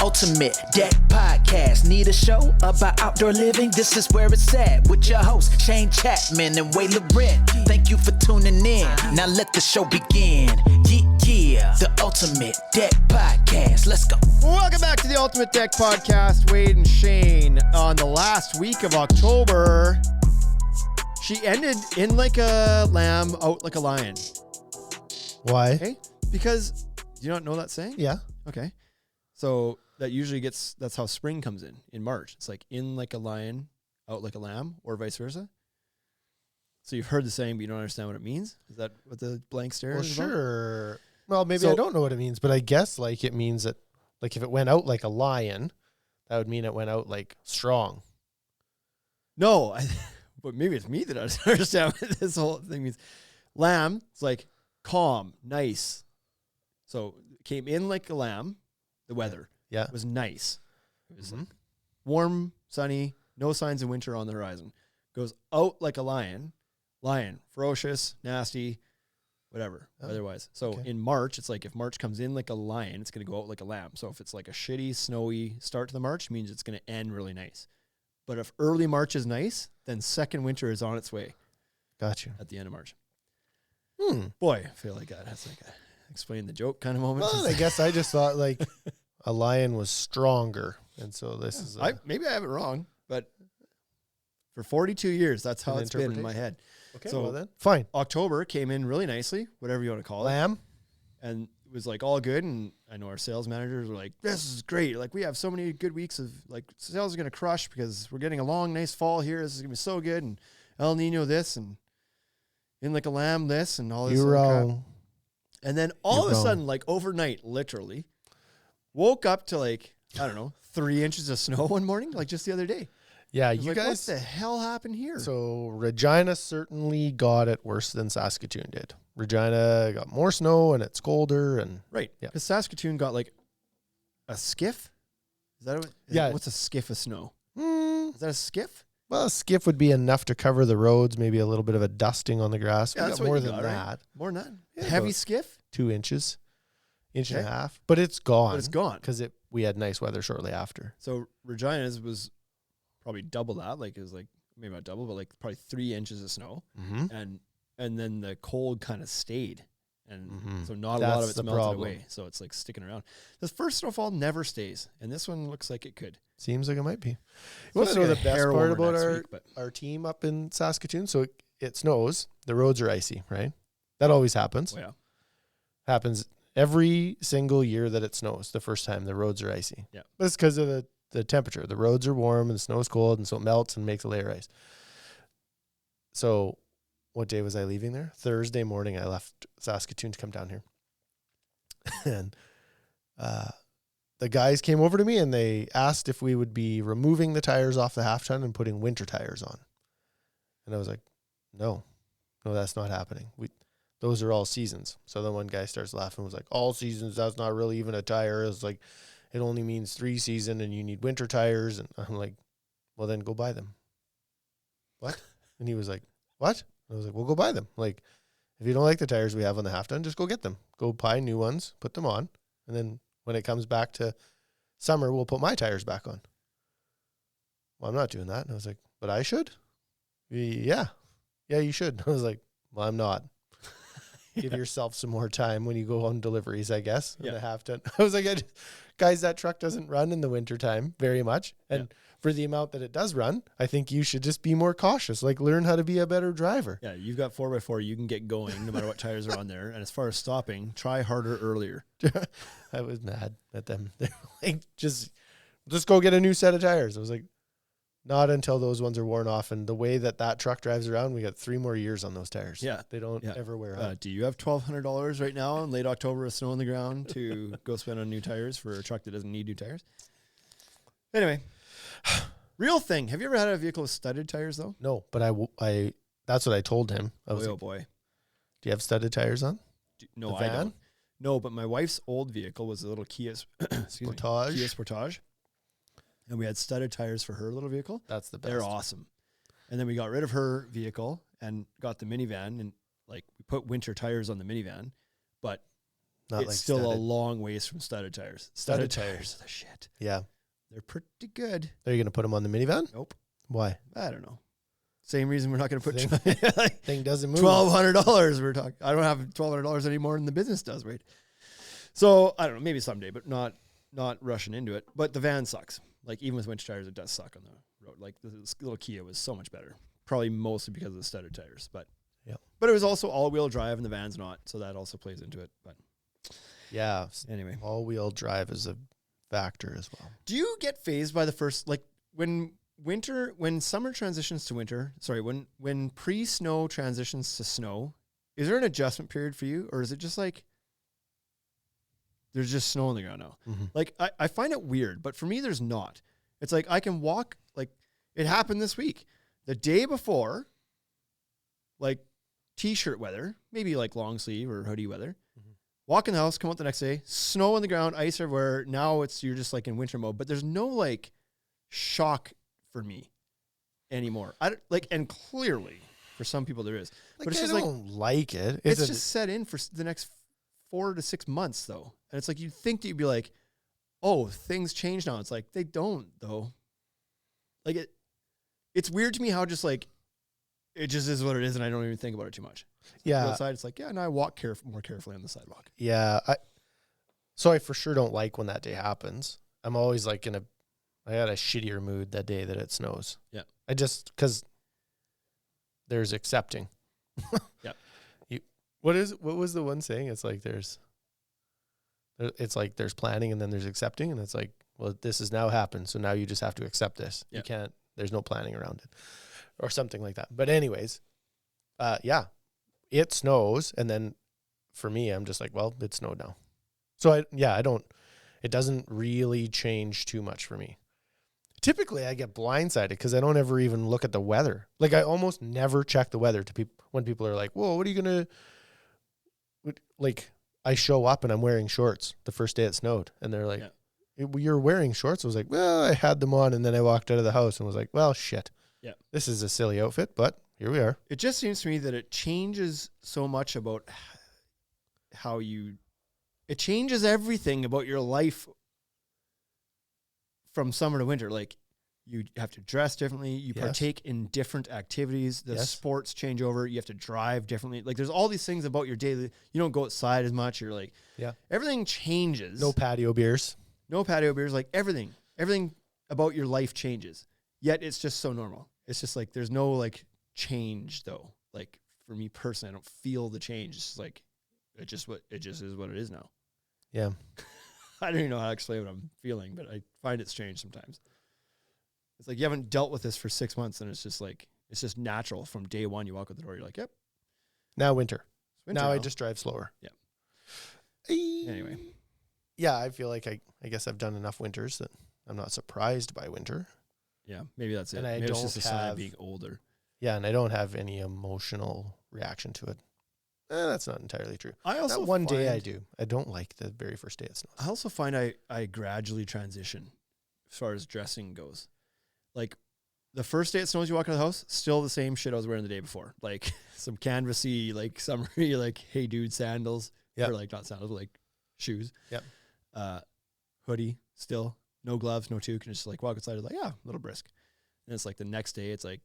Ultimate Deck Podcast. Need a show about outdoor living? This is where it's at. With your hosts, Shane Chapman and Way Laurent. Thank you for tuning in. Now let the show begin. Yeah. The Ultimate Deck Podcast. Let's go. Welcome back to the Ultimate Deck Podcast. Wade and Shane on the last week of October. She ended in like a lamb, out like a lion. Why? Okay? Because, do you not know that saying? Yeah. Okay. So that usually that's how spring comes in March. It's like in like a lion, out like a lamb, or vice versa. So you've heard the saying, but you don't understand what it means? Is that what the blank stare is about? Sure. Well, maybe I don't know what it means, but I guess like it means that like if it went out like a lion, that would mean it went out like strong. No, but maybe it's me that doesn't understand what this whole thing means. Lamb, it's like calm, nice. So it came in like a lamb. The weather was nice. It was like warm, sunny, no signs of winter on the horizon. Goes out like a lion, ferocious, nasty, whatever, weather-wise. So in March, it's like if March comes in like a lion, it's going to go out like a lamb. So if it's like a shitty, snowy start to the March, it means it's going to end really nice. But if early March is nice, then second winter is on its way. Gotcha. At the end of March. Boy, I feel like that's like a explain the joke kind of moment. Well, I guess I just thought like a lion was stronger. And so this is maybe I have it wrong, but for 42 years, that's how it's been in my head. Okay, so well then, fine. October came in really nicely, whatever you want to call it. Lamb. And it was like all good. And I know our sales managers were like, this is great. Like we have so many good weeks of like sales are going to crush because we're getting a long, nice fall here. This is going to be so good. And El Nino this and in like a lamb this and all this. You're wrong. Crap. And then all of a sudden, like overnight, literally, woke up to like, I don't know, 3 inches of snow one morning, like just the other day. Yeah, you like, guys. What the hell happened here? So Regina certainly got it worse than Saskatoon did. Regina got more snow and it's colder and right. Yeah, because Saskatoon got like a skiff. Is that what? Yeah. What's a skiff of snow? Is that a skiff? Well, a skiff would be enough to cover the roads, maybe a little bit of a dusting on the grass. Yeah, we that's got what more you than got, that. Right? More than that. Yeah, heavy skiff. 2 inches, inch and a half, but it's gone. But it's gone because we had nice weather shortly after. So Regina's was probably double that. Like it was like maybe not double, but like probably 3 inches of snow, and then the cold kind of stayed, and so not a lot of it's melted away. So it's like sticking around. The first snowfall never stays, and this one looks like it could. Seems like it might be. You want to know the best part about our team up in Saskatoon? So it snows. The roads are icy, right? That always happens. Oh, yeah. Happens every single year that it snows. The first time the roads are icy. Yeah. That's because of the temperature. The roads are warm and the snow is cold, and so it melts and makes a layer of ice. So what day was I leaving there? Thursday morning I left Saskatoon to come down here. And the guys came over to me and they asked if we would be removing the tires off the half ton and putting winter tires on. And I was like, no, that's not happening. Those are all seasons. So then one guy starts laughing and was like, all seasons, that's not really even a tire. It's like, it only means 3 season and you need winter tires. And I'm like, well, then go buy them. What? And he was like, what? I was like, well, go buy them. Like, if you don't like the tires we have on the half ton, just go get them. Go buy new ones, put them on. And then when it comes back to summer, we'll put my tires back on. Well, I'm not doing that. And I was like, but I should? Yeah, you should. I was like, well, I'm not. Give yourself some more time when you go on deliveries, I guess. Yeah. I have to. I was like, guys, that truck doesn't run in the wintertime very much. And for the amount that it does run, I think you should just be more cautious. Like, learn how to be a better driver. Yeah, you've got 4x4. You can get going no matter what tires are on there. And as far as stopping, try harder earlier. I was mad at them. They're like, just go get a new set of tires. I was like, not until those ones are worn off. And the way that truck drives around, we got 3 more years on those tires. Yeah. They don't ever wear out. Do you have $1,200 right now in late October with snow on the ground to go spend on new tires for a truck that doesn't need new tires? Anyway, real thing. Have you ever had a vehicle with studded tires though? No, but I that's what I told him. I was oh boy. Do you have studded tires on? No, I don't. No, but my wife's old vehicle was a little Kia Sportage. And we had studded tires for her little vehicle. That's the best. They're awesome. And then we got rid of her vehicle and got the minivan, and like we put winter tires on the minivan, but Not it's like still studded. a long ways from studded tires. Studded tires. are the shit. Yeah. They're pretty good. Are you going to put them on the minivan? Nope. Why? I don't know. Same reason we're not going to put like Thing doesn't move. $1,200. We're talking. I don't have $1,200 anymore than the business does, right? So I don't know. Maybe someday, but not rushing into it. But the van sucks. Like even with winter tires, it does suck on the road. Like this little Kia was so much better. Probably mostly because of the studded tires, but But it was also all-wheel drive, and the van's not, so that also plays into it. But yeah, anyway, all-wheel drive is a factor as well. do you get phased by the first, like when summer transitions to winter? Sorry, when pre-snow transitions to snow, is there an adjustment period for you, or is it just like there's just snow on the ground now? Mm-hmm. Like I find it weird, but for me, there's not. It's like I can walk. Like it happened this week, the day before, like t-shirt weather, maybe like long sleeve or hoodie weather. Mm-hmm. Walk in the house, come out the next day, snow on the ground, ice everywhere. Now you're just like in winter mode, but there's no like shock for me anymore. And clearly for some people there is, Like, but it's I just don't like it. it's just set in for the next 4 to 6 months though. And it's like, you'd think that you'd be like, oh, things change now. It's like, they don't though. Like it's weird to me how just like, it just is what it is, and I don't even think about it too much. Yeah. Outside, it's like, and I walk more carefully on the sidewalk. Yeah. So I for sure don't like when that day happens. I'm always like I had a shittier mood that day that it snows. Yeah. Because there's accepting. Yep. What was the one saying? It's like there's planning and then there's accepting, and it's like, well, this has now happened, so now you just have to accept this. Yep. You can't. There's no planning around it, or something like that. But anyways, yeah, it snows, and then for me, I'm just like, well, it snowed now. So I don't. It doesn't really change too much for me. Typically, I get blindsided because I don't ever even look at the weather. Like I almost never check the weather when people are like, "Whoa, what are you gonna?" Like I show up and I'm wearing shorts the first day it snowed, and they're like, "You're wearing shorts?" I was like, "Well, I had them on," and then I walked out of the house and was like, "Well, shit. Yeah, this is a silly outfit, but here we are." It just seems to me that it changes so much about it changes everything about your life from summer to winter. Like you have to dress differently. You partake in different activities. The sports change over. You have to drive differently. Like there's all these things about your daily. You don't go outside as much. You're like, everything changes. No patio beers. Like everything about your life changes. Yet it's just so normal. It's just like, there's no like change though. Like for me personally, I don't feel the change. It's just like, it just is what it is now. Yeah. I don't even know how to explain what I'm feeling, but I find it strange sometimes. It's like you haven't dealt with this for 6 months, and it's just like, it's just natural from day one. You walk out the door, you're like, yep. Now winter. Now I just drive slower. Yeah. Anyway. Yeah, I feel like I guess I've done enough winters that I'm not surprised by winter. Yeah, maybe that's it. And maybe it's just a sign of being older. Yeah, and I don't have any emotional reaction to it. That's not entirely true. I also that one day I do. I don't like the very first day it snows. I also find I gradually transition as far as dressing goes. Like the first day it snows, you walk out of the house, still the same shit I was wearing the day before. Like some canvasy, like summery, like hey dude sandals. Or like not sandals, but like shoes. Yep. Hoodie still. No gloves, no toque, and just like walk outside, like, yeah, a little brisk. And it's like the next day, it's like,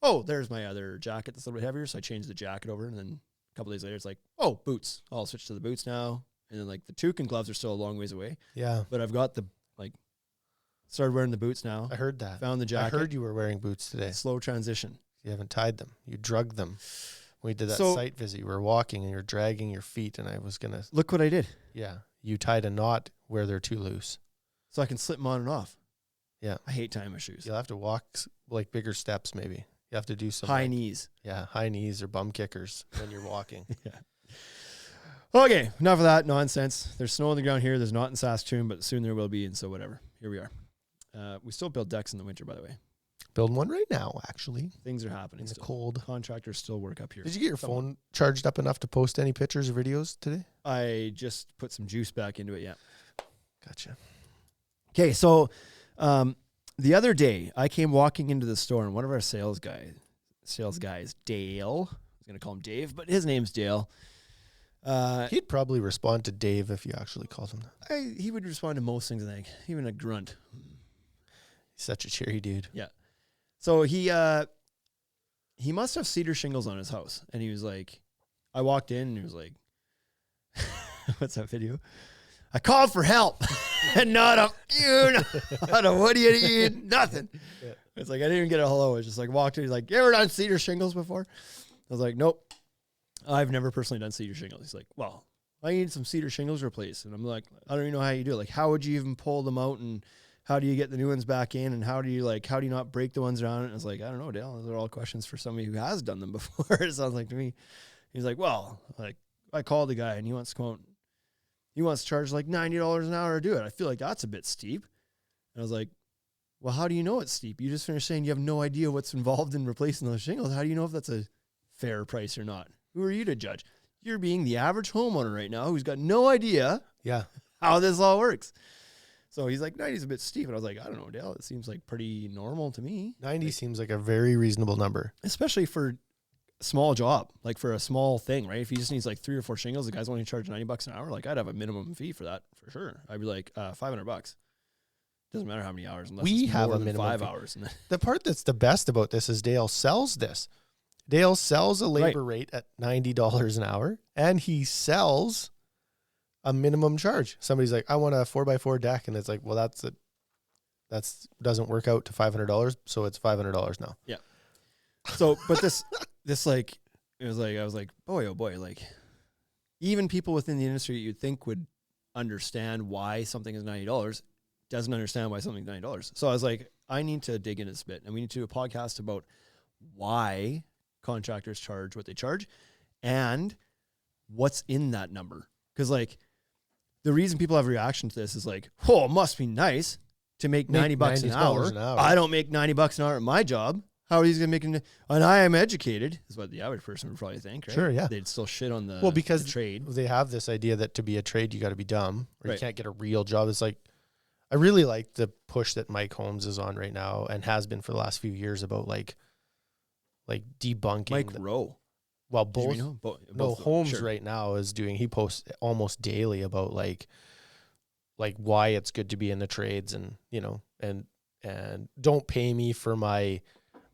oh, there's my other jacket that's a little bit heavier. So I changed the jacket over, and then a couple days later, it's like, oh, boots. I'll switch to the boots now. And then like the toque and gloves are still a long ways away. Yeah. But I've got started wearing the boots now. I heard that. Found the jacket. I heard you were wearing boots today. Slow transition. You haven't tied them. You drug them. We did that site visit. You were walking and you're dragging your feet, and I was going to. Look what I did. Yeah. You tied a knot where they're too loose. So I can slip them on and off. Yeah. I hate tying my shoes. You'll have to walk like bigger steps maybe. You have to do some high knees. Yeah, high knees or bum kickers when you're walking. Yeah. Okay, enough of that nonsense. There's snow on the ground here. There's not in Saskatoon, but soon there will be, and so whatever. Here we are. We still build decks in the winter, by the way. Building one right now, actually. Things are happening. In the still. cold. Contractors still work up here. Did you get your phone charged up enough to post any pictures or videos today? I just put some juice back into it, yeah. Gotcha. Okay, so the other day I came walking into the store, and one of our sales guys, Dale, I was going to call him Dave, but his name's Dale. He'd probably respond to Dave if you actually called him that. He would respond to most things, I think, even a grunt. He's such a cheery dude. Yeah. So he must have cedar shingles on his house. And he was like, I walked in and he was like, what's that video? I called for help and not a, what do you need? Nothing. Yeah. It's like, I didn't even get a hello. I was just like, walked in. He's like, you ever done cedar shingles before? I was like, nope. I've never personally done cedar shingles. He's like, well, I need some cedar shingles replaced. And I'm like, I don't even know how you do it. Like, how would you even pull them out, and how do you get the new ones back in, and how do you not break the ones around it? And I was like, I don't know, Dale. Those are all questions for somebody who has done them before. It sounds like to me. He's like, well, like, I called the guy and he wants to come out. He wants to charge like $90 an hour to do it. I feel like that's a bit steep. And I was like, well, how do you know it's steep? You just finished saying you have no idea what's involved in replacing those shingles. How do you know if that's a fair price or not? Who are you to judge? You're being the average homeowner right now who's got no idea how this all works. So he's like, 90 is a bit steep. And I was like, I don't know, Dale. It seems like pretty normal to me. 90 seems like a very reasonable number. Especially for a small job, like for a small thing, right? If he just needs like 3 or 4 shingles, the guy's only charge $90 an hour. Like, I'd have a minimum fee for that for sure. I'd be like, $500. Doesn't matter how many hours. Unless We it's have more a than minimum 5 fee. hours. The part that's the best about this is Dale sells this. Dale sells a labor rate at $90 an hour, and he sells a minimum charge. Somebody's like, I want a 4x4 deck. And it's like, well, that's doesn't work out to $500. So it's $500 now. Yeah. So, but this like, it was like, I was like, boy, oh boy, like even people within the industry you'd think would understand why something is $90 doesn't understand why something's $90. So I was like, I need to dig into this bit, and we need to do a podcast about why contractors charge what they charge and what's in that number. Because like the reason people have a reaction to this is like, oh, it must be nice to make $90 an hour. I don't make $90 an hour at my job. How are you going to make it? And I am educated, is what the average person would probably think, right? Sure, yeah. They'd still shit on the, because the trade. They have this idea that to be a trade, you got to be dumb, or Right. you can't get a real job. It's like, I really like the push that Mike Holmes is on right now and has been for the last few years about like debunking. Mike Rowe. Well, Did you both. know? No, Both Holmes sure. right now is doing, he posts almost daily about like why it's good to be in the trades, and, you know, and don't pay me for my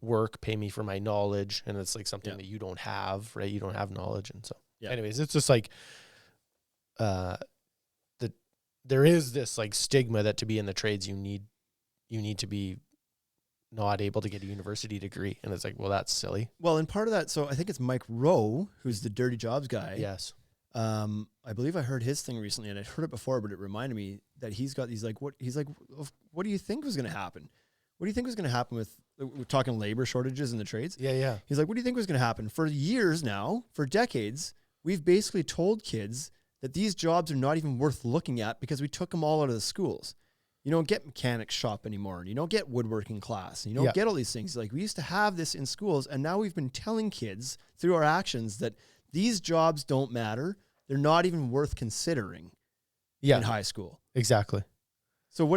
work, pay me for my knowledge. And it's like something that you don't have, right? You don't have knowledge. And so anyways, it's just like, there is this like stigma that to be in the trades, you need to be not able to get a university degree. And it's like, well, that's silly. Well, and part of that, so I think it's Mike Rowe, who's the Dirty Jobs guy. Yes. I believe I heard his thing recently, and I'd heard it before, but it reminded me that he's got these like, what do you think was going to happen? What do you think was going to happen with, we're talking labor shortages in the trades? Yeah. He's like, what do you think was going to happen? For years now, for decades, we've basically told kids that these jobs are not even worth looking at because we took them all out of the schools. You don't get mechanic shop anymore. You don't get woodworking class. You don't get all these things. Like, we used to have this in schools, and now we've been telling kids through our actions that these jobs don't matter. They're not even worth considering in high school. Exactly. So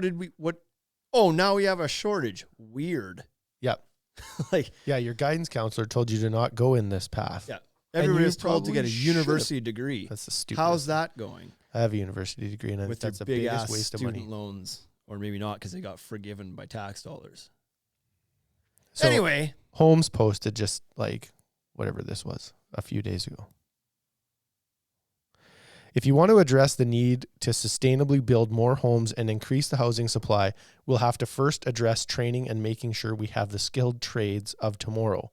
oh, now we have a shortage. Weird. Yep. Like, your guidance counselor told you to not go in this path. Yeah. Everybody is told to get a probably university degree. That's the stupid. How's that going? I have a university degree, and With that's their the big biggest ass waste of student money. loans, or maybe not because they got forgiven by tax dollars. So anyway, Holmes posted just like whatever this was a few days ago. If you want to address the need to sustainably build more homes and increase the housing supply, we'll have to first address training and making sure we have the skilled trades of tomorrow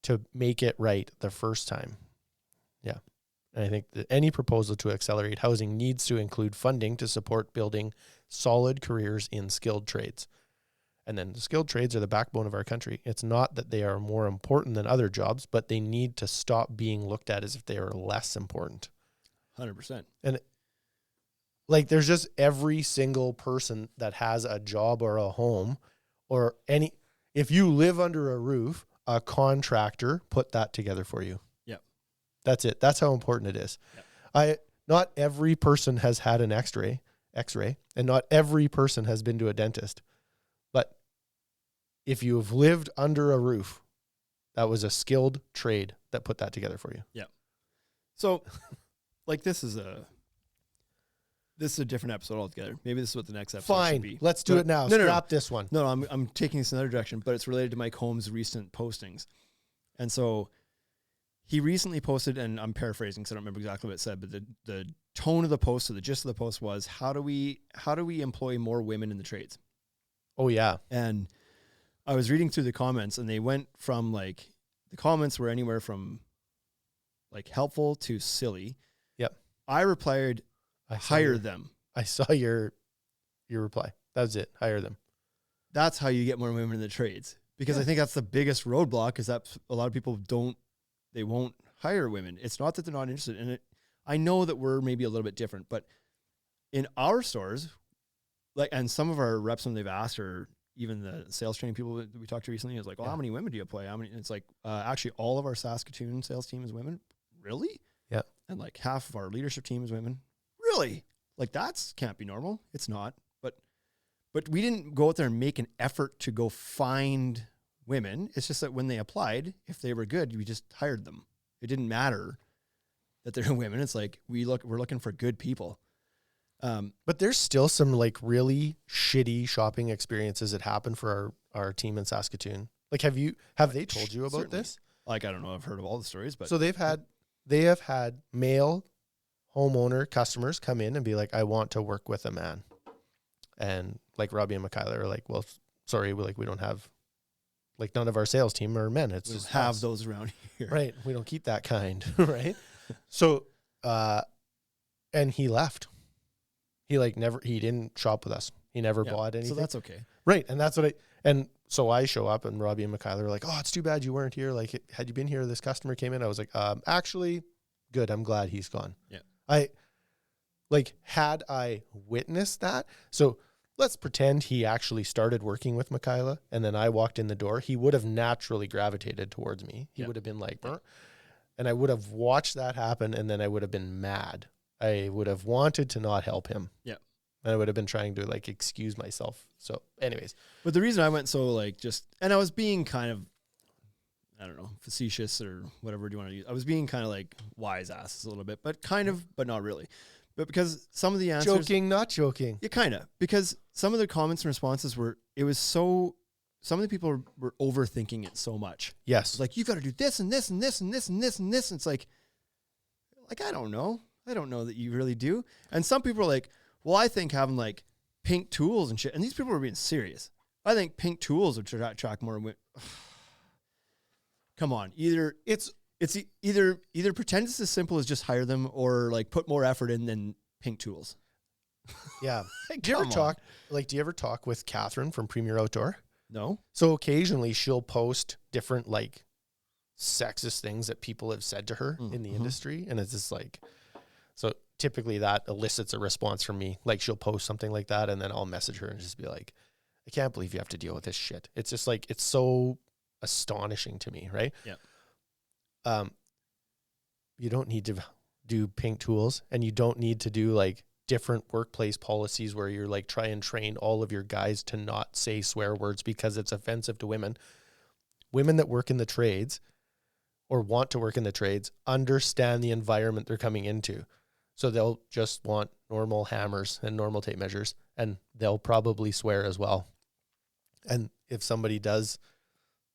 to make it right the first time. Yeah. And I think that any proposal to accelerate housing needs to include funding to support building solid careers in skilled trades. And then the skilled trades are the backbone of our country. It's not that they are more important than other jobs, but they need to stop being looked at as if they are less important. 100%. And like, there's just every single person that has a job or a home or if you live under a roof, a contractor put that together for you. Yep. That's it. That's how important it is. Yep. Not every person has had an x-ray, and not every person has been to a dentist. But if you have lived under a roof, that was a skilled trade that put that together for you. Yeah. So like this is a different episode altogether. Maybe this is what the next episode should be. Fine. Let's do it now. Scrap this one. No, I'm taking this in another direction, but it's related to Mike Holmes' recent postings. And so he recently posted, and I'm paraphrasing because I don't remember exactly what it said, but the tone of the post, or the gist of the post was, how do we employ more women in the trades? Oh yeah. And I was reading through the comments, and they went from like, the comments were anywhere from like helpful to silly. Yep. I replied, hire them. I saw your reply. That was it. Hire them. That's how you get more women in the trades. Because I think that's the biggest roadblock, is that a lot of people won't hire women. It's not that they're not interested in it. I know that we're maybe a little bit different, but in our stores, like, and some of our reps, when they've asked, or even the sales training people that we talked to recently, is like, well, how many women do you employ? How many? And it's like, actually all of our Saskatoon sales team is women. Really? Yeah. And like half of our leadership team is women. Really? Like, that's can't be normal. It's not. But we didn't go out there and make an effort to go find women. It's just that when they applied, if they were good, we just hired them. It didn't matter that they're women. It's like, we're looking for good people. But there's still some like really shitty shopping experiences that happen for our team in Saskatoon. Like, have they told you about this? Like, I don't know. I've heard of all the stories, but so they have had male homeowner customers come in and be like, I want to work with a man. And like Robbie and Michaela are like, well, sorry, we don't have, like, none of our sales team are men. It's just have us. those around here. Right. We don't keep that kind. Right. So, and he left. He didn't shop with us. He never bought anything. So that's okay. Right. And that's and so I show up, and Robbie and Michaela are like, oh, it's too bad you weren't here. Like, had you been here, this customer came in. I was like, actually, good. I'm glad he's gone. Yeah. Had I witnessed that, so let's pretend he actually started working with Michaela, and then I walked in the door, he would have naturally gravitated towards me. He would have been like, "Burr," and I would have watched that happen, and then I would have been mad. I would have wanted to not help him. Yeah. And I would have been trying to like excuse myself. So anyways. But the reason I went so like and I was being kind of, I don't know, facetious or whatever you want to use. I was being kind of like wise asses a little bit, but not really. But because some of the answers... Joking, not joking. Yeah, kind of. Because some of the comments and responses some of the people were overthinking it so much. Yes. It's like, you've got to do this and this and this and this and this and this. And it's like, I don't know. I don't know that you really do. And some people are like, well, I think having like pink tools and shit. And these people are being serious. I think pink tools would attract more women. Come on. Either pretend it's as simple as just hire them, or like put more effort in than pink tools. Yeah. Do you ever talk with Catherine from Premier Outdoor? No. So occasionally she'll post different like sexist things that people have said to her in the industry. And it's just like, so typically that elicits a response from me. Like, she'll post something like that, and then I'll message her and just be like, I can't believe you have to deal with this shit. It's just like, it's so astonishing to me. Right. Yeah. You don't need to do pink tools, and you don't need to do like different workplace policies where you're like, try and train all of your guys to not say swear words because it's offensive to women. Women that work in the trades or want to work in the trades understand the environment they're coming into. So they'll just want normal hammers and normal tape measures, and they'll probably swear as well. And if somebody does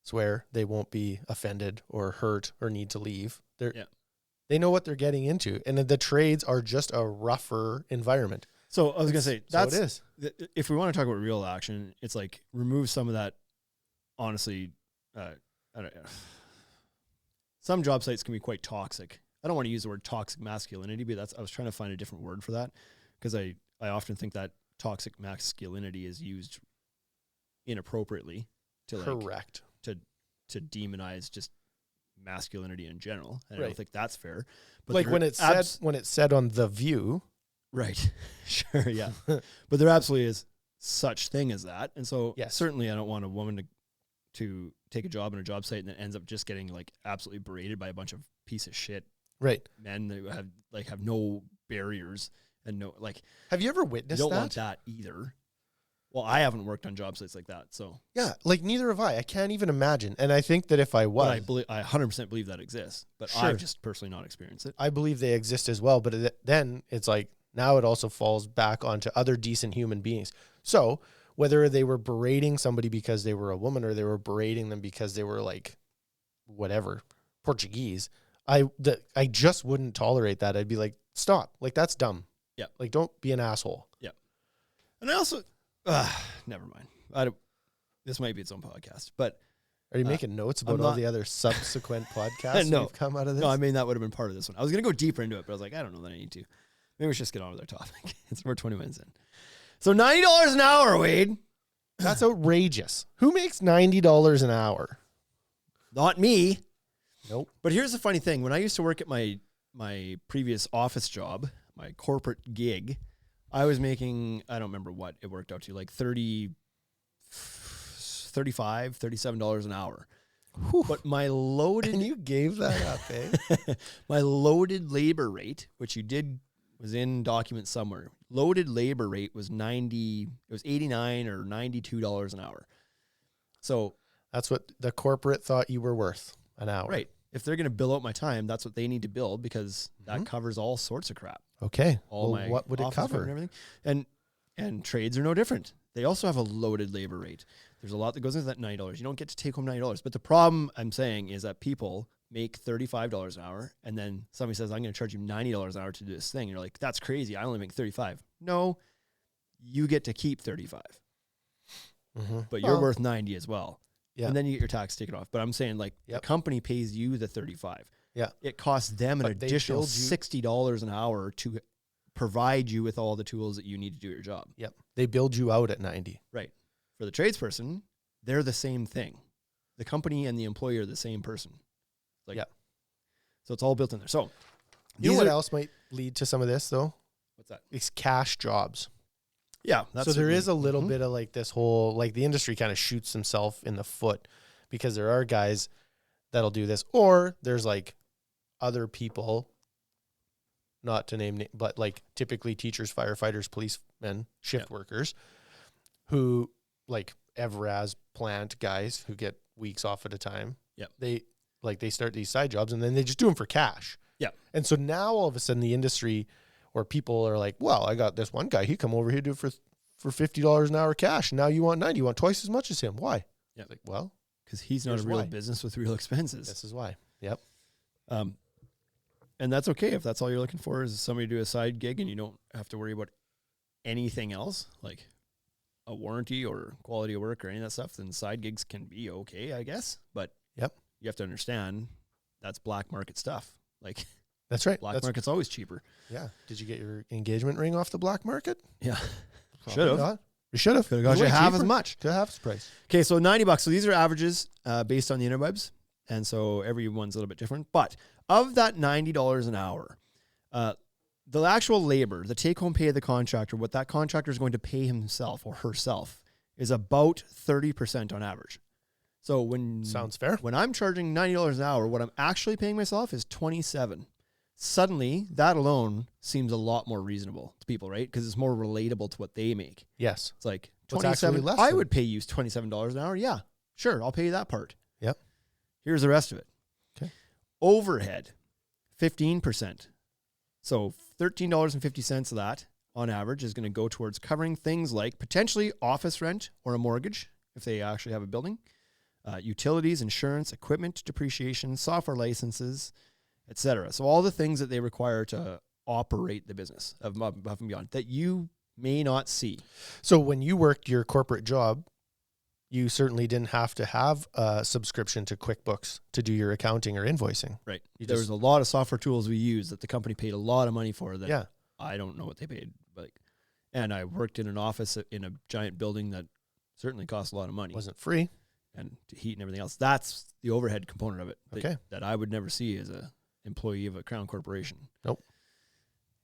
swear, they won't be offended or hurt or need to leave. They know what they're getting into. And the trades are just a rougher environment. So I was going to say, that's so it is. If we want to talk about real action, it's like, remove some of that, honestly, I don't know. Some job sites can be quite toxic. I don't want to use the word toxic masculinity, but I was trying to find a different word for that, because I often think that toxic masculinity is used inappropriately to correct to demonize just masculinity in general. And I don't think that's fair. But like when it's said on The View. Right. Sure. Yeah. But there absolutely is such thing as that. And so certainly I don't want a woman to take a job in a job site and then ends up just getting like absolutely berated by a bunch of piece of shit men that have no barriers and no, like, have you ever witnessed you don't that? want that either. Well, I haven't worked on job sites like that, so. Yeah, like neither have I. I can't even imagine. And I think that if I was, But I 100% believe that exists, but Sure. I've just personally not experienced it. I believe they exist as well. But then it's like now it also falls back onto other decent human beings. So whether they were berating somebody because they were a woman or they were berating them because they were like whatever, Portuguese, I just wouldn't tolerate that. I'd be like, stop. Like, that's dumb. Yeah. Like, don't be an asshole. Yeah. And I also, never mind. This might be its own podcast, but. Are you making notes about all the other subsequent podcasts No. that have come out of this? No, I mean, that would have been part of this one. I was going to go deeper into it, but I was like, I don't know that I need to. Maybe we should just get on with our topic. We're 20 minutes in. So $90 an hour, Wade. That's outrageous. Who makes $90 an hour? Not me. Nope. But here's the funny thing. When I used to work at my previous office job, my corporate gig, I was making, I don't remember what it worked out to, like $35, $37 an hour. Whew. But my loaded... And you gave that up, eh? My loaded labor rate, which was in documents somewhere. Loaded labor rate was $89 or $92 an hour. So That's what the corporate thought you were worth an hour. right. If they're going to bill out my time, that's what they need to bill because that covers all sorts of crap. Okay. All Well, my what would it office cover? equipment and everything. And trades are no different. They also have a loaded labor rate. There's a lot that goes into that $90. You don't get to take home $90. But the problem I'm saying is that people make $35 an hour, and then somebody says, I'm going to charge you $90 an hour to do this thing. And you're like, that's crazy. I only make 35. No, you get to keep 35. Mm-hmm. But you're worth 90 as well. Yeah. And then you get your tax taken off. But I'm saying, like, the company pays you the 35. Yeah. It costs them an But they additional billed you- $60 an hour to provide you with all the tools that you need to do your job. Yep. They build you out at 90. Right. For the tradesperson, they're the same thing. The company and the employer are the same person. Like, so it's all built in there. So You know what else might lead to some of this, though? What's that? It's cash jobs. Yeah. So there is a little bit of like this whole, like the industry kind of shoots himself in the foot because there are guys that'll do this, or there's like other people, not to name, but like typically teachers, firefighters, policemen, shift workers who like Evraz plant guys who get weeks off at a time. Yeah. They start these side jobs and then they just do them for cash. Yeah. And so now all of a sudden the industry or people are like, well, I got this one guy, he come over here do it for $50 an hour cash. Now you want 90, you want twice as much as him. Why? Yeah. Like, well, because he's not here's a real why. business with real expenses. This is why. Yep. And that's okay if that's all you're looking for is somebody to do a side gig and you don't have to worry about anything else like a warranty or quality of work or any of that stuff. Then side gigs can be okay, I guess. But you have to understand that's black market stuff. Like That's right. black market's always cheaper. Yeah. Did you get your engagement ring off the black market? Yeah. Probably Should have. not. You should have. Could have got you half as much. Could have half the price. Okay, so $90. So these are averages based on the interwebs. And so everyone's a little bit different. But of that $90 an hour, the actual labor, the take-home pay of the contractor, what that contractor is going to pay himself or herself is about 30% on average. So Sounds fair. When I'm charging $90 an hour, what I'm actually paying myself is $27. Suddenly, that alone seems a lot more reasonable to people, right? Because it's more relatable to what they make. Yes. It's like What's actually 27. less I than- would pay you $27 an hour. Yeah, sure. I'll pay you that part. Yep. Here's the rest of it. Okay. Overhead, 15%. So $13.50 of that on average is going to go towards covering things like potentially office rent or a mortgage if they actually have a building, utilities, insurance, equipment depreciation, software licenses, etc. So all the things that they require to operate the business above and beyond that you may not see. So when you worked your corporate job, you certainly didn't have to have a subscription to QuickBooks to do your accounting or invoicing. Right. You There just- was a lot of software tools we used that the company paid a lot of money for that Yeah. I don't know what they paid. And I worked in an office in a giant building that certainly cost a lot of money. Wasn't free. And to heat and everything else. That's the overhead component of it Okay. that I would never see as a employee of a Crown corporation. Nope.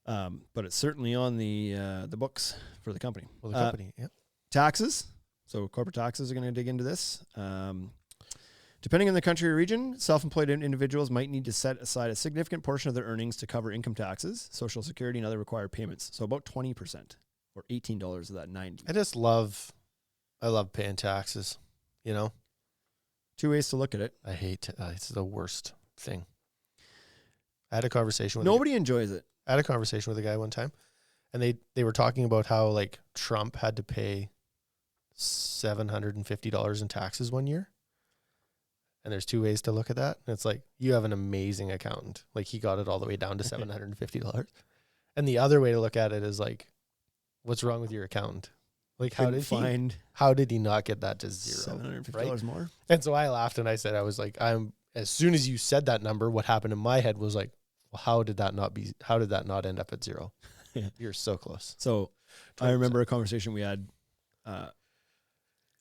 But it's certainly on the books for the company. Well, the company. Yeah. Taxes. So corporate taxes are going to dig into this. Depending on the country or region, self-employed individuals might need to set aside a significant portion of their earnings to cover income taxes, Social Security, and other required payments. So about 20%. or $18 of that 90. I love paying taxes, you know? Two ways to look at it. I hate, it's the worst thing. I had a conversation with Nobody enjoys it. I had a conversation with a guy one time, and they were talking about how like Trump had to pay $750 in taxes one year. And there's two ways to look at that. And it's like, you have an amazing accountant. Like he got it all the way down to $750. And the other way to look at it is like, what's wrong with your accountant? Like how did he not get that to zero? $750 right? more. And so I laughed and I said, I was like, as soon as you said that number, what happened in my head was like, well, how did that not end up at zero? Yeah. You're so close. So 20%. I remember a conversation we had, I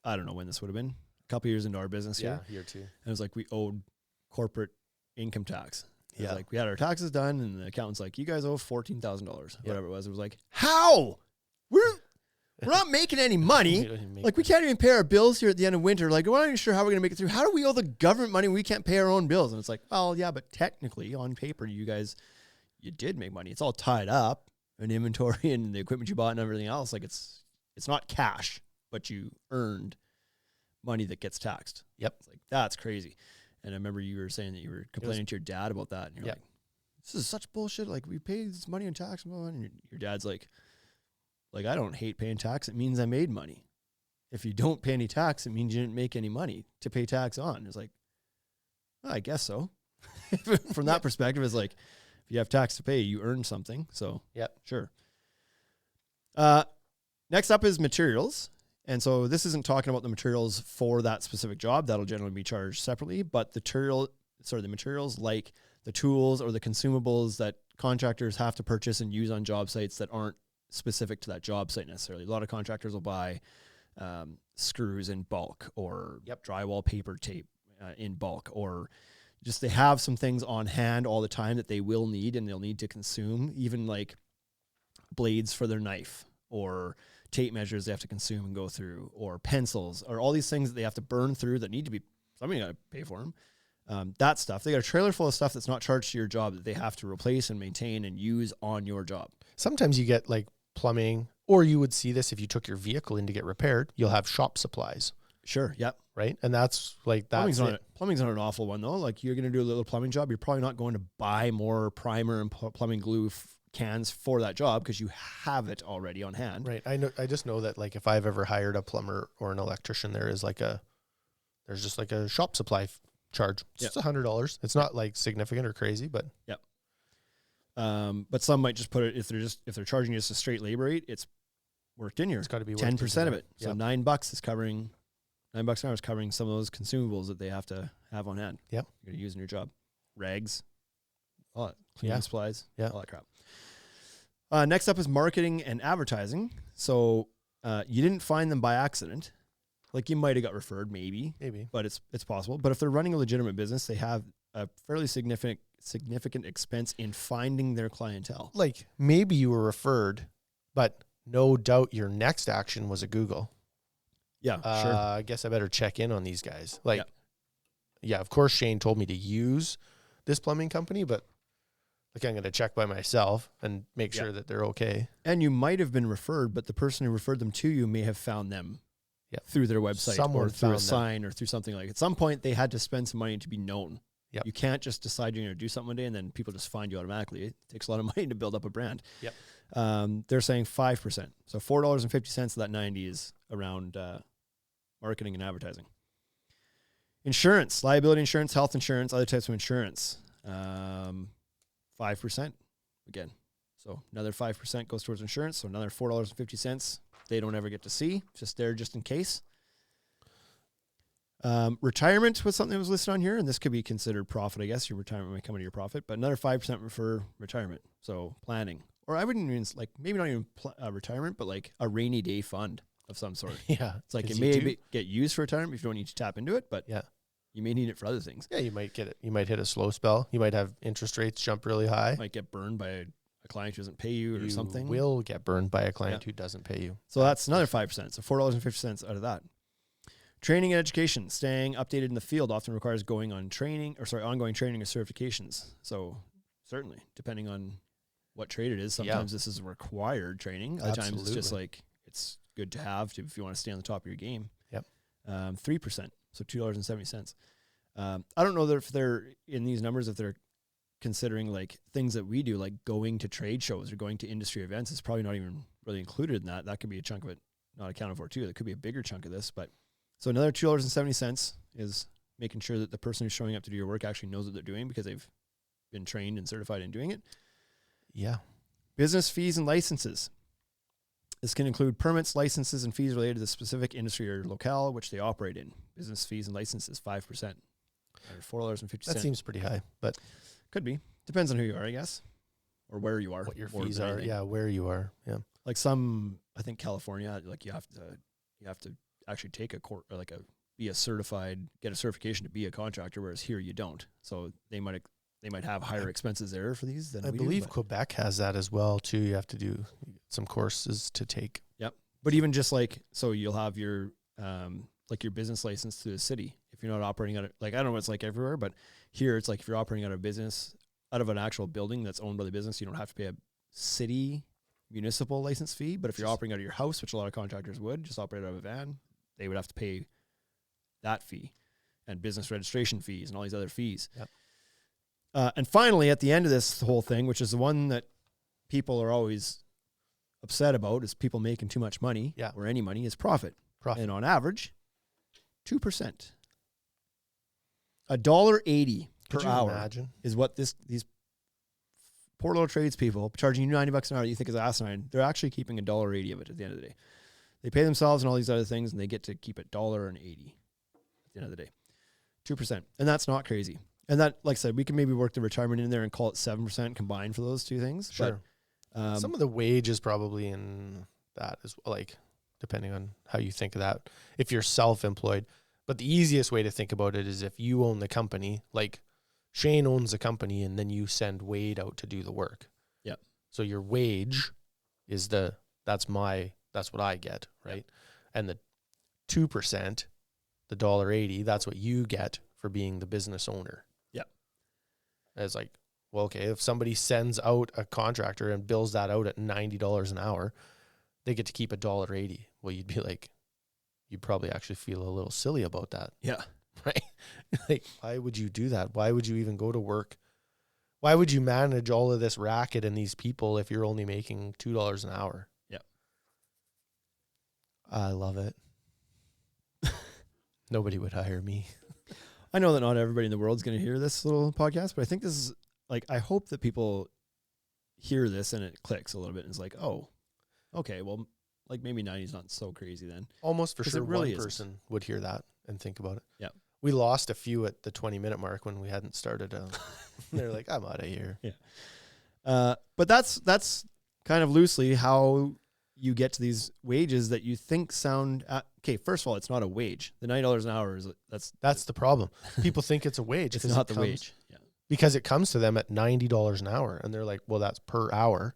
don't know when this would have been, a couple years into our business here. Yeah, year two. And it was like we owed corporate income tax. It was Yeah. like we had our taxes done and the accountant's like, you guys owe $14,000, whatever it was. It was like, how? We're not making any money. Like we can't even pay our bills here at the end of winter. Like we're not even sure how we're going to make it through. How do we owe the government money when we can't pay our own bills? And it's like, well, yeah, but technically on paper, you did make money. It's all tied up in inventory and the equipment you bought and everything else. Like it's not cash, but you earned money that gets taxed. Yep. It's like, that's crazy. And I remember you were saying that you were complaining to your dad about that. And you're Yep. like, this is such bullshit. Like we pay this money in tax. And your dad's like, I don't hate paying tax. It means I made money. If you don't pay any tax, it means you didn't make any money to pay tax on. It's like, well, I guess so. From that perspective, it's like, if you have tax to pay, you earn something. So, Yep. Sure. Next up is materials. And so this isn't talking about the materials for that specific job. That'll generally be charged separately. But the materials like the tools or the consumables that contractors have to purchase and use on job sites that aren't specific to that job site necessarily. A lot of contractors will buy screws in bulk or drywall paper tape in bulk, or just they have some things on hand all the time that they will need and they'll need to consume, even like blades for their knife or tape measures they have to consume and go through, or pencils, or all these things that they have to burn through that need to be, somebody got to pay for them. That stuff. They got a trailer full of stuff that's not charged to your job that they have to replace and maintain and use on your job. Sometimes you get like plumbing, or you would see this if you took your vehicle in to get repaired, you'll have shop supplies. Sure. Yep. Right. And that's like, Plumbing's not an awful one though. Like you're going to do a little plumbing job. You're probably not going to buy more primer and plumbing glue cans for that job because you have it already on hand. Right. I just know that like if I've ever hired a plumber or an electrician, there's just like a shop supply charge. It's just $100. It's not like significant or crazy, but but some might just put it, if they're charging you just a straight labor rate, it's worked in here. It's got to be 10% of it. So Yep. $9 is covering $9 an hour is covering some of those consumables that they have to have on hand. Yep. You're going to use in your job. Rags, all that, cleaning supplies, all that crap. Next up is marketing and advertising. So you didn't find them by accident. Like you might have got referred, maybe, but it's possible. But if they're running a legitimate business, they have a fairly significant expense in finding their clientele. Like maybe you were referred, but no doubt your next action was a Google. Yeah, sure. I guess I better check in on these guys. Like, yeah, of course Shane told me to use this plumbing company, but like I'm going to check by myself and make sure that they're okay. And you might have been referred, but the person who referred them to you may have found them through their website or through a sign or through something like. At some point, they had to spend some money to be known. Yep. You can't just decide you're going to do something one day and then people just find you automatically. It takes a lot of money to build up a brand. Yep. They're saying 5%. So $4.50 of that 90 is around marketing and advertising. Insurance, liability insurance, health insurance, other types of insurance. 5% again. So another 5% goes towards insurance. So another $4.50 they don't ever get to see. Just there just in case. Retirement was something that was listed on here, and this could be considered profit, I guess. Your retirement might come into your profit, but another 5% for retirement. So planning. Or I wouldn't even, like, maybe not even retirement, but like a rainy day fund of some sort. Yeah. It's like it may get used for retirement if you don't need to tap into it, but you may need it for other things. Yeah, you might get it. You might hit a slow spell. You might have interest rates jump really high. You might get burned by a client who doesn't pay you or something. You will get burned by a client who doesn't pay you. So that's another 5%. So $4.50 out of that. Training and education, staying updated in the field often requires ongoing training or certifications. So certainly, depending on what trade it is. Sometimes this is required training. Other times it's just like, it's good to have if you want to stay on the top of your game. Yep. 3%, so $2.70. I don't know that if they're in these numbers, if they're considering like things that we do, like going to trade shows or going to industry events. It's probably not even really included in that. That could be a chunk of it not accounted for too. There could be a bigger chunk of this, but so another $2.70 is making sure that the person who's showing up to do your work actually knows what they're doing because they've been trained and certified in doing it. Yeah. Business fees and licenses. This can include permits, licenses, and fees related to the specific industry or locale which they operate in. Business fees and licenses, 5%. Or $4.50. That seems pretty high, but could be. Depends on who you are, I guess. Or where you are. what your fees are. Yeah, where you are. Yeah. Like some, I think California, like you have to actually take a court or like get a certification to be a contractor, whereas here you don't. So they might have higher expenses there for these than I we believe do, Quebec has that as well too. You have to do some courses to take. Yep. But even just like, so you'll have your, like your business license to the city. If you're not operating out of, like, I don't know what it's like everywhere, but here it's like if you're operating out of business, out of an actual building that's owned by the business, you don't have to pay a city municipal license fee. But if you're operating out of your house, which a lot of contractors would, just operate out of a van, they would have to pay that fee and business registration fees and all these other fees. Yep. And finally, at the end of this whole thing, which is the one that people are always upset about, is people making too much money or any money, is profit. And on average, 2%. $1.80 per hour is what these poor little tradespeople charging you $90 an hour that you think is asinine. They're actually keeping $1.80 of it at the end of the day. They pay themselves and all these other things, and they get to keep $1.80 at the end of the day. 2%. And that's not crazy. And that, like I said, we can maybe work the retirement in there and call it 7% combined for those two things. Sure. But, some of the wage is probably in that as well, like depending on how you think of that. If you're self-employed, but the easiest way to think about it is if you own the company, like Shane owns the company, and then you send Wade out to do the work. Yep. So your wage is that's what I get, right? Yep. And the 2%, the $1.80, that's what you get for being the business owner. Yep. It's like, well, okay, if somebody sends out a contractor and bills that out at $90 an hour, they get to keep $1.80. Well, you'd be like, you'd probably actually feel a little silly about that. Yeah. Right? Like, why would you do that? Why would you even go to work? Why would you manage all of this racket and these people if you're only making $2 an hour? Yeah. I love it. Nobody would hire me. I know that not everybody in the world is going to hear this little podcast, but I think this is like, I hope that people hear this and it clicks a little bit and it's like, oh, okay, well, like maybe 90 is not so crazy then. Almost for sure really one person would hear that and think about it. Yeah. We lost a few at the 20-minute mark when we hadn't started. They're like, I'm out of here. Yeah. But that's kind of loosely how you get to these wages that you think sound, okay, first of all, it's not a wage. The $90 an hour is, that's the problem. People think it's a wage. It's not the wage. Yeah. Because it comes to them at $90 an hour. And they're like, well, that's per hour.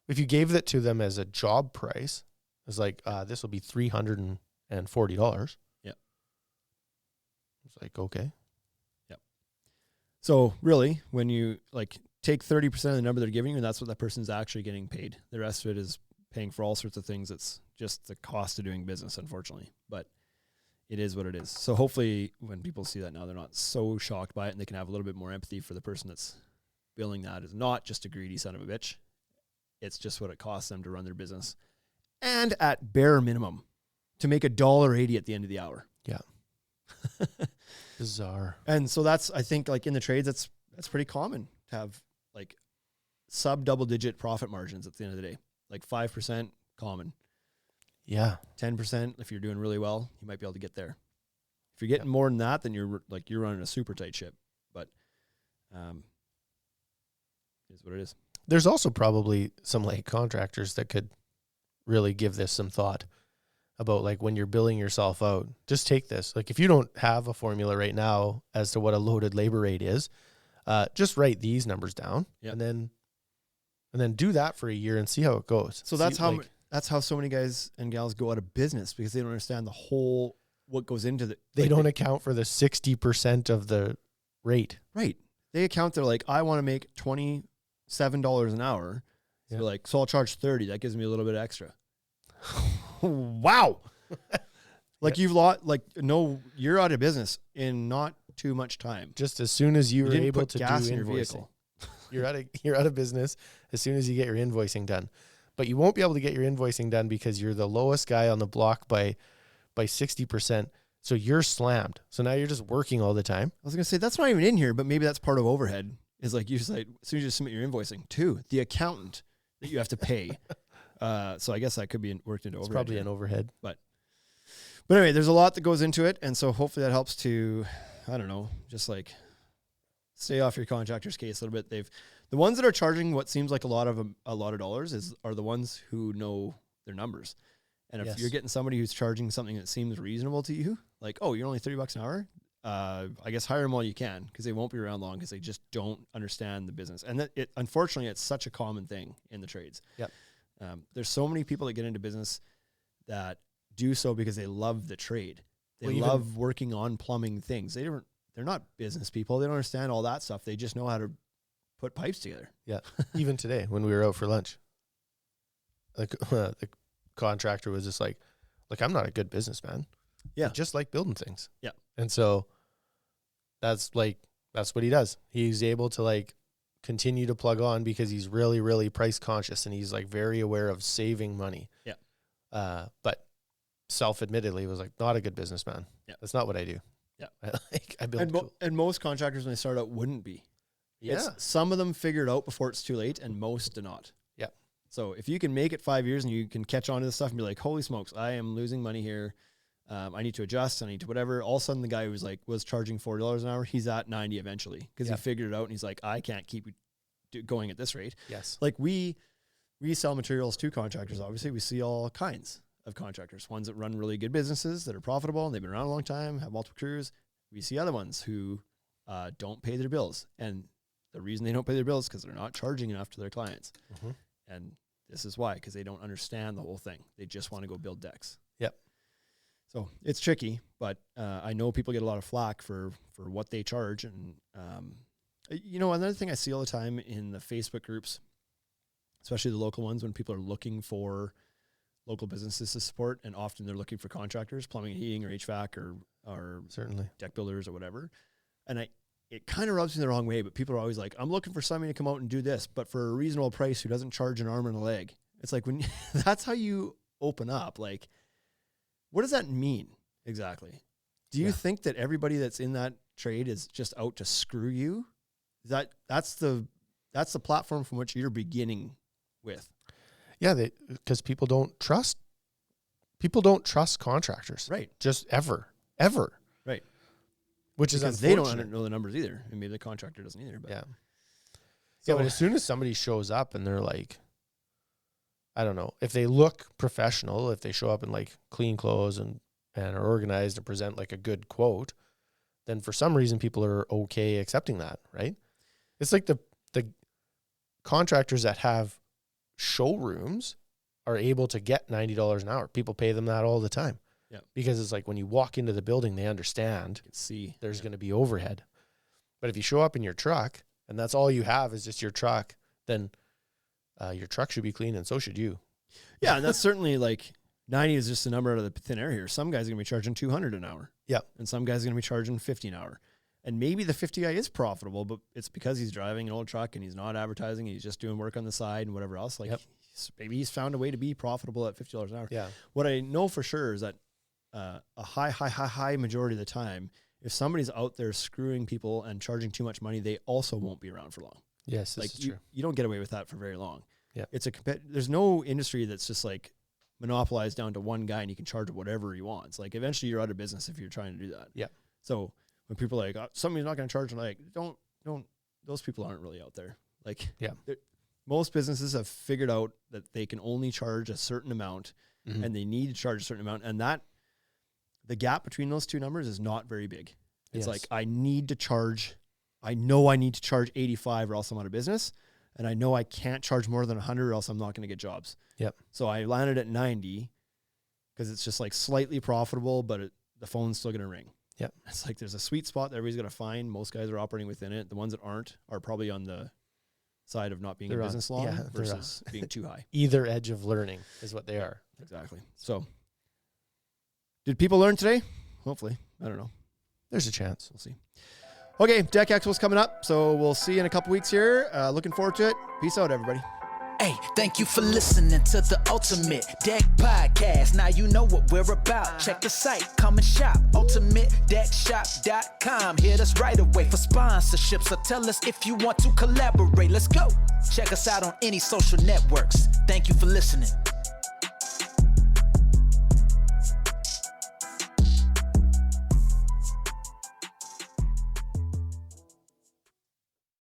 If you gave that to them as a job price, it's like, this will be $340. Yeah. It's like, okay. Yep. So really, when you like take 30% of the number they're giving you, and that's what that person's actually getting paid. The rest of it is paying for all sorts of things. It's just the cost of doing business, unfortunately. But it is what it is. So hopefully when people see that now, they're not so shocked by it, and they can have a little bit more empathy for the person that's billing that as not just a greedy son of a bitch. It's just what it costs them to run their business. And at bare minimum, to make $1.80 at the end of the hour. Yeah. Bizarre. And so that's, I think, like in the trades, that's pretty common to have like sub double digit profit margins at the end of the day. Like 5% common. Yeah. 10%, if you're doing really well, you might be able to get there. If you're getting more than that, then you're running a super tight ship. But it is what it is. There's also probably some like contractors that could really give this some thought about like when you're billing yourself out. Just take this. Like if you don't have a formula right now as to what a loaded labor rate is, just write these numbers down. Yep. and then do that for a year and see how it goes. So that's how so many guys and gals go out of business, because they don't understand the whole what goes into the. They don't account for the 60% of the rate. Right. They account. They're like, I want to make 20 $7 an hour. So Yeah. so I'll charge 30. That gives me a little bit extra. Wow. You've lost, no, you're out of business in not too much time. Just as soon as you were didn't able put to do gas in your invoicing, vehicle. you're out of business as soon as you get your invoicing done. But you won't be able to get your invoicing done because you're the lowest guy on the block by 60%. So you're slammed. So now you're just working all the time. I was going to say, that's not even in here, but maybe that's part of overhead. Is you just as soon as you submit your invoicing, the accountant that you have to pay. So I guess that could be worked into It's overhead. probably an overhead. But anyway, there's a lot that goes into it. And so hopefully that helps to, I don't know, just stay off your contractor's case a little bit. The ones that are charging what seems like a lot of dollars are the ones who know their numbers. And if you're getting somebody who's charging something that seems reasonable to you, you're only $30 an hour, I guess hire them while you can, because they won't be around long because they just don't understand the business. And unfortunately, it's such a common thing in the trades. Yep. There's so many people that get into business that do so because they love the trade. They love working on plumbing things. They're not business people. They don't understand all that stuff. They just know how to put pipes together. Yeah. Even today when we were out for lunch, the contractor was just like, I'm not a good businessman. Yeah. I just like building things. Yeah. And so that's what he does. He's able to continue to plug on because he's really, really price conscious and he's very aware of saving money. Yeah. But self-admittedly was not a good businessman. Yeah. That's not what I do. Yeah. I build and most contractors when they start out wouldn't be. Yeah. Some of them figure it out before it's too late, and most do not. Yeah. So if you can make it 5 years and you can catch on to this stuff and be like, holy smokes, I am losing money here. I need to adjust. I need to whatever. All of a sudden, the guy who was charging $40 an hour, he's at 90 eventually because he figured it out and he's like, I can't keep going at this rate. Yes. We sell materials to contractors. Obviously, we see all kinds of contractors. Ones that run really good businesses that are profitable and they've been around a long time, have multiple crews. We see other ones who don't pay their bills, and the reason they don't pay their bills is because they're not charging enough to their clients. Mm-hmm. And this is why, because they don't understand the whole thing. They just want to go build decks. Yep. So it's tricky, but I know people get a lot of flack for what they charge. And, another thing I see all the time in the Facebook groups, especially the local ones, when people are looking for local businesses to support, and often they're looking for contractors, plumbing and heating or HVAC or certainly deck builders or whatever. And it kind of rubs me the wrong way, but people are always like, I'm looking for somebody to come out and do this, but for a reasonable price who doesn't charge an arm and a leg. It's when that's how you open up. What does that mean exactly? Do you think that everybody that's in that trade is just out to screw you? That's the platform from which you're beginning with. Yeah, because people don't trust contractors. Right. Just ever. Right. Which because is they don't know the numbers either, and maybe the contractor doesn't either. But yeah. So, but as soon as somebody shows up and they're I don't know, if they look professional, if they show up in clean clothes and are organized and present a good quote, then for some reason people are okay accepting that, right? It's the contractors that have showrooms are able to get $90 an hour. People pay them that all the time. Yeah. Because it's when you walk into the building, they understand there's going to be overhead. But if you show up in your truck and that's all you have is just your truck, then your truck should be clean and so should you. Yeah. And that's certainly 90 is just a number out of the thin air here. Some guys are going to be charging $200 an hour. Yeah. And some guys are going to be charging $50 an hour. And maybe the 50 guy is profitable, but it's because he's driving an old truck and he's not advertising. He's just doing work on the side and whatever else. Maybe he's found a way to be profitable at $50 an hour. Yeah. What I know for sure is that a high majority of the time, if somebody's out there screwing people and charging too much money, they also won't be around for long. Yes, this is true. You don't get away with that for very long. Yeah. There's no industry that's just monopolized down to one guy and you can charge whatever he wants. Eventually you're out of business if you're trying to do that. Yeah. So when people are somebody's not going to charge, don't, those people aren't really out there. Most businesses have figured out that they can only charge a certain amount and they need to charge a certain amount. And the gap between those two numbers is not very big. It's I know I need to charge 85 or else I'm out of business. And I know I can't charge more than 100 or else I'm not going to get jobs. Yep. So I landed at 90 because it's just slightly profitable, but the phone's still going to ring. Yep. It's there's a sweet spot that everybody's going to find. Most guys are operating within it. The ones that aren't are probably on the side of not being They're in on- business long yeah, they're on. versus being too high. Either edge of learning is what they are. Exactly. So, did people learn today? Hopefully. I don't know. There's a chance. We'll see. Okay, Deck Expo's coming up, so we'll see you in a couple weeks here. Looking forward to it. Peace out, everybody. Hey, thank you for listening to the Ultimate Deck Podcast. Now you know what we're about. Check the site, come and shop. UltimateDeckShop.com. Hit us right away for sponsorships or tell us if you want to collaborate. Let's go. Check us out on any social networks. Thank you for listening.